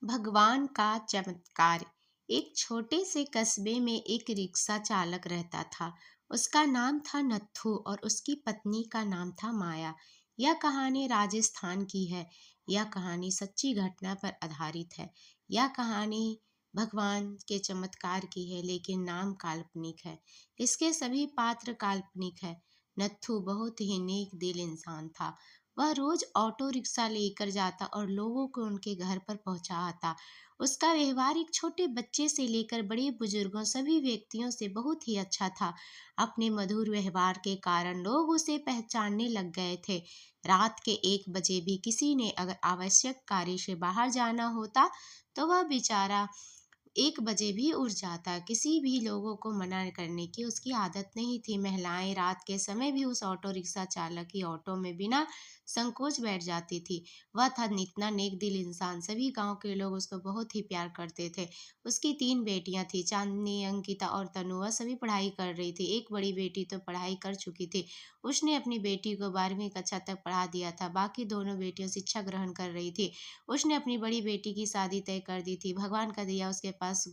भगवान का चमत्कार। एक छोटे से कस्बे में एक रिक्शा चालक रहता था। उसका नाम था नत्थू और उसकी पत्नी का नाम था माया। यह कहानी राजस्थान की है। यह कहानी सच्ची घटना पर आधारित है। यह कहानी भगवान के चमत्कार की है, लेकिन नाम काल्पनिक है। इसके सभी पात्र काल्पनिक है। नत्थू बहुत ही नेक दिल इंसान था। वह रोज ऑटो रिक्शा लेकर जाता और लोगों को उनके घर पर पहुंचाता। उसका व्यवहार एक छोटे बच्चे से लेकर बड़े बुजुर्गों सभी व्यक्तियों से बहुत ही अच्छा था। अपने मधुर व्यवहार के कारण लोग उसे पहचानने लग गए थे। रात के 1 बजे भी किसी ने अगर आवश्यक कार्य से बाहर जाना होता तो वह बेचारा 1 बजे भी उठ जाता। किसी भी लोगों को मना करने की उसकी आदत नहीं थी। महिलाएं रात के समय भी उस ऑटो रिक्शा चालक की ऑटो में बिना संकोच बैठ जाती थी। वह था इतना नेक दिल इंसान। सभी गांव के लोग उसको बहुत ही प्यार करते थे। उसकी 3 बेटियां थी, चांदनी, अंकिता और तनु। वह सभी पढ़ाई कर रही थी। एक बड़ी बेटी तो पढ़ाई कर चुकी थी। उसने अपनी बेटी को 12वीं कक्षा तक पढ़ा दिया था। बाकी दोनों बेटियां शिक्षा ग्रहण कर रही थी। उसने अपनी बड़ी बेटी की शादी तय कर दी थी। भगवान का दिया उसके पास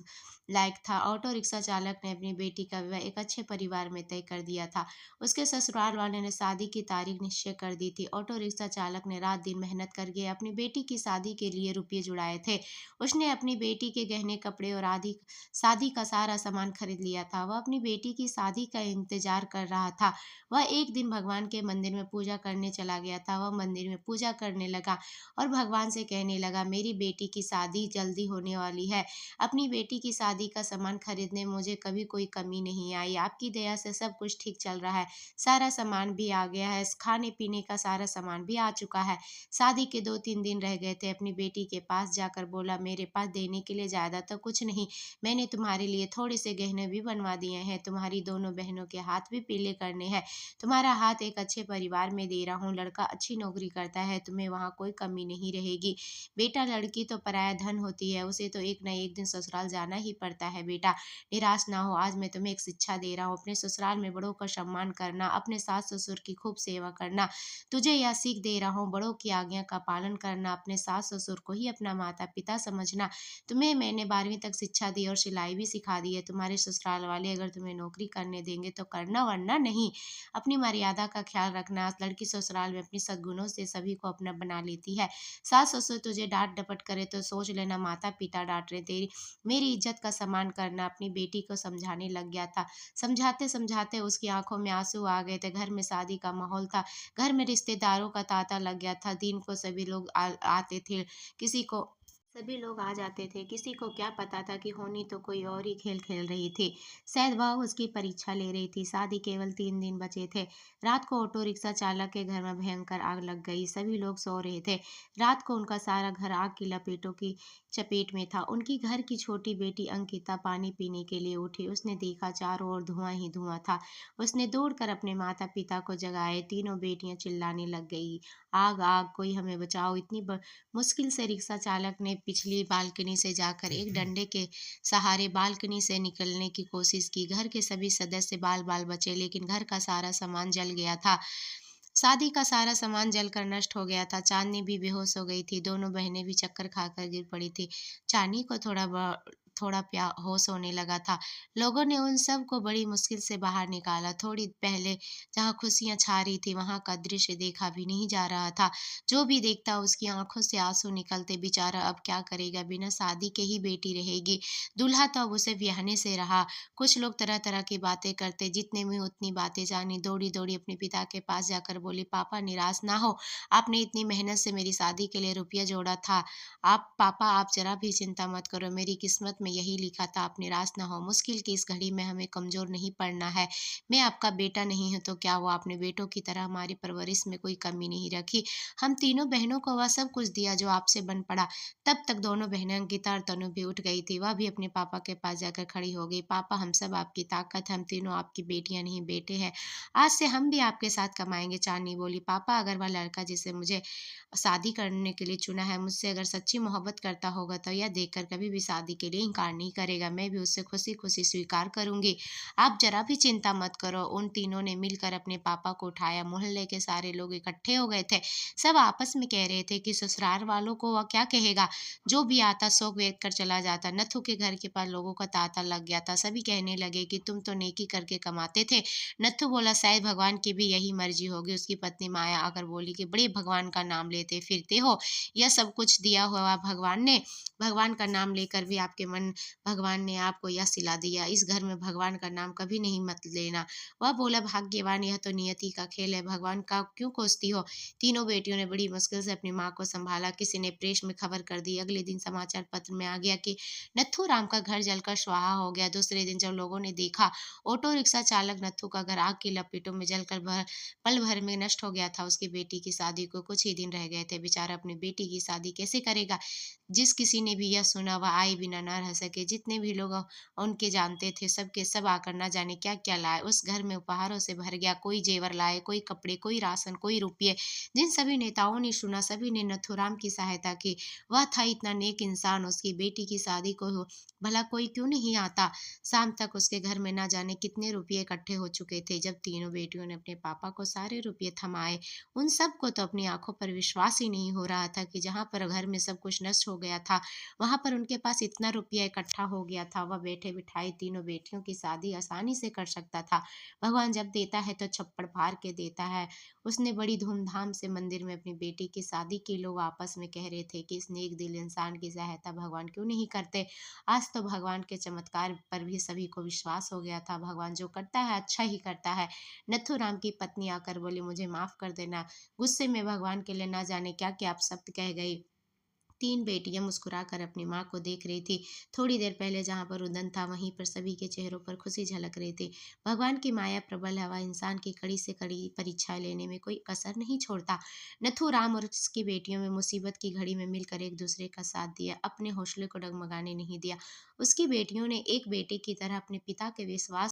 लायक था। ऑटो रिक्शा चालक ने अपनी बेटी का विवाह एक अच्छे परिवार में तय कर दिया था। उसके ससुराल वाले ने शादी की तारीख निश्चय कर दी थी। ऑटो रिक्शा चालक ने रात दिन मेहनत करके अपनी बेटी की शादी के लिए रुपये जुटाए थे। उसने अपनी बेटी के गहने, कपड़े और आदि शादी का सारा सामान खरीद लिया था। वह अपनी बेटी की शादी का इंतजार कर रहा था। वह एक दिन भगवान के मंदिर में पूजा करने चला गया था। वह मंदिर में पूजा करने लगा और भगवान से कहने लगा, मेरी बेटी की शादी जल्दी होने वाली है। अपनी बेटी की शादी का सामान खरीदने में मुझे कभी कोई कमी नहीं आई। आपकी दया से सब कुछ ठीक चल रहा है। सारा सामान भी आ गया है। खाने पीने का सारा सामान भी आ चुका है। शादी के 2-3 दिन रह गए थे। अपनी बेटी के पास जाकर बोला, मेरे पास देने के लिए ज्यादा तो कुछ नहीं। मैंने तुम्हारे लिए थोड़े से गहने भी बनवा दिए हैं। तुम्हारी दोनों बहनों के हाथ भी पीले करने हैं। तुम्हारा हाथ एक अच्छे परिवार में दे रहा हूँ। लड़का अच्छी नौकरी करता है। तुम्हें वहाँ कोई कमी नहीं रहेगी। बेटा, लड़की तो पराया धन होती है। उसे तो एक न एक दिन ससुराल जाना ही पड़ता है। बेटा, निराश ना हो। आज मैं तुम्हें एक शिक्षा दे रहा हूँ। अपने ससुराल में बड़ों का सम्मान करना, अपने सास ससुर की खूब सेवा करना। तुझे यह सीख दे रहा हूँ, बड़ों की आज्ञा का पालन करना, अपने सास ससुर को ही अपना माता पिता समझना। तुम्हें मैंने 12वीं तक शिक्षा दी और सिलाई भी सिखा दी है। तुम्हारे ससुराल वाले अगर तुम्हें नौकरी करने देंगे तो करना, वरना नहीं। अपनी मर्यादा का ख्याल रखना। लड़की ससुराल में अपनी सद्गुणों से सभी को अपना बना लेती है। सास ससुर तुझे डांट डपट करे तो सोच लेना माता पिता डांट रहे। तेरी मेरी इज्जत का सम्मान करना। अपनी बेटी को समझाने लग गया था। समझाते समझाते उसकी आंखों में आंसू आ गए थे। घर में शादी का माहौल था। घर में रिश्तेदारों का तांता लग गया था। दिन को सभी लोग आते थे। किसी को सभी लोग आ जाते थे। किसी को क्या पता था कि होनी तो कोई और ही खेल खेल रही थी। शायद वह उसकी परीक्षा ले रही थी। शादी केवल 3 दिन बचे थे। रात को ऑटो रिक्शा चालक के घर में भयंकर आग लग गई। सभी लोग सो रहे थे। रात को उनका सारा घर आग की लपेटों की चपेट में था। उनकी घर की छोटी बेटी अंकिता पानी पीने के लिए उठी। उसने देखा चारों ओर धुआं ही धुआं था। उसने दौड़कर अपने माता पिता को जगाए। तीनों बेटियां चिल्लाने लग गई, आग आग, कोई हमें बचाओ। मुश्किल से रिक्शा चालक ने पिछली बालकनी से जाकर एक डंडे के सहारे बालकनी से निकलने की कोशिश की। घर के सभी सदस्य बाल बाल बचे, लेकिन घर का सारा सामान जल गया था। शादी का सारा सामान जलकर नष्ट हो गया था। चांदनी भी बेहोश हो गई थी। दोनों बहनें भी चक्कर खाकर गिर पड़ी थी। चांदनी को थोड़ा प्या होश होने लगा था। लोगों ने उन सब को बड़ी मुश्किल से बाहर निकाला। थोड़ी पहले जहाँ खुशियां छा रही थी वहां का दृश्य देखा भी नहीं जा रहा था। जो भी देखता उसकी आंखों से आंसू निकलते। बेचारा अब क्या करेगा, बिना शादी के ही बेटी रहेगी। दूल्हा तो अब उसे ब्याहने से रहा। कुछ लोग तरह तरह की बातें करते। जितने में उतनी बातें जानी। दौड़ी दौड़ी अपने पिता के पास जाकर बोली, पापा निराश ना हो। आपने इतनी मेहनत से मेरी शादी के लिए रुपया जोड़ा था। आप जरा भी चिंता मत करो। मेरी किस्मत में यही लिखा था। आप निराश ना हो। मुश्किल की इस घड़ी में हमें कमजोर नहीं पड़ना है। मैं आपका बेटा नहीं हूं तो क्या हुआ, आपने बेटों की तरह हमारी परवरिश में कोई कमी नहीं रखी। हम तीनों बहनों को वह सब कुछ दिया जो आपसे बन पड़ा। तब तक दोनों बहनें अंकिता और तनु भी उठ गई थी। वह भी अपने पापा के पास जाकर खड़ी हो गई। पापा, हम सब आपकी ताकत, हम तीनों आपकी बेटियां नहीं बेटे हैं। आज से हम भी आपके साथ कमाएंगे। चांदनी बोली, पापा, अगर वह लड़का जिसे मुझे शादी करने के लिए चुना है मुझसे अगर सच्ची मोहब्बत करता होगा तो यह देखकर कभी भी शादी के लिए इनकार नहीं करेगा, मैं भी उससे खुशी-खुशी स्वीकार करूँगी। आप ज़रा भी चिंता मत करो। उन तीनों ने मिलकर अपने पापा को उठाया, मोहल्ले के सारे लोग इकट्ठे हो गए थे। सब आपस में कह रहे थे कि ससुराल वालों को वह क्या कहेगा, जो भी आता शोक व्यक्त कर चला जाता। नत्थू के घर के पास लोगों का तांता लग गया था, सभी कहने लगे कि तुम तो नेकी करके कमाते थे। नत्थू बोला शायद भगवान की भी यही मर्जी होगी। उसकी पत्नी माया आकर बोली कि बड़े भगवान का नाम लेते फिरते हो, यह सब कुछ दिया हुआ भगवान ने, भगवान का नाम लेकर भी आपके मन भगवान ने आपको यह सिला दिया, इस घर में भगवान का नाम कभी नहीं मत लेना। वह बोला भाग्यवान, यह तो नियति का खेल है, भगवान का क्यों कोसती हो। तीनों बेटियों ने बड़ी मुश्किल से अपनी माँ को संभाला। किसी ने प्रेस में खबर कर दी। अगले दिन समाचार पत्र में आ गया कि नत्थू राम का घर जलकर स्वाहा हो गया। दूसरे दिन जब लोगों ने देखा, ऑटो रिक्शा चालक नत्थू का घर आग की लपेटों में जलकर पल भर में नष्ट हो गया था। उसकी बेटी की शादी को कुछ ही दिन रह गए थे। बेचारा अपनी बेटी की शादी कैसे करेगा। जिस किसी ने भी यह सुना वह आए बिना न रह सके। जितने भी लोग उनके जानते थे सब के सब आकर न जाने क्या क्या लाए। उस घर में उपहारों से भर गया। कोई जेवर लाए, कोई कपड़े, कोई राशन, कोई रुपये। जिन सभी नेताओं ने सुना सभी ने नथुराम की सहायता की। वह था इतना नेक इंसान, उसकी बेटी की शादी को भला कोई क्यों नहीं आता। शाम तक उसके घर में न जाने कितने रुपये इकट्ठे हो चुके थे। जब तीनों बेटियों ने अपने पापा को सारे रुपये थमाए, उन सबको तो अपनी आंखों पर विश्वास ही नहीं हो रहा था कि जहाँ पर घर में सब कुछ नष्ट हो गया था, वहाँ पर उनके पास इतना रुपया इकट्ठा हो गया था। वह बैठे बिठाए तीनों बेटियों की शादी आसानी से कर सकता था। भगवान जब देता है तो छप्पड़ फाड़ के देता है। उसने बड़ी धूमधाम से मंदिर में अपनी बेटी की शादी की। लोग आपस में कह रहे थे कि इस नेक दिल इंसान की सहायता भगवान क्यों नहीं करते। आज तो भगवान के चमत्कार पर भी सभी को विश्वास हो गया था। भगवान जो करता है अच्छा ही करता है। नथुराम की पत्नी आकर बोली मुझे माफ कर देना। गुस्से में भगवान के लिए ना जाने क्या क्या अपशब्द कह गई। तीन बेटियां मुस्कुराकर अपनी माँ को देख रही थी। थोड़ी देर पहले जहाँ पर रुदन था वहीं पर सभी के चेहरों पर खुशी झलक रही थी। भगवान की माया प्रबल है, वह इंसान की कड़ी से कड़ी परीक्षा लेने में कोई कसर नहीं छोड़ता। नथु राम और उसकी बेटियों में मुसीबत की घड़ी में मिलकर एक दूसरे का साथ दिया, अपने हौसले को डगमगाने नहीं दिया। उसकी बेटियों ने एक बेटे की तरह अपने पिता के विश्वास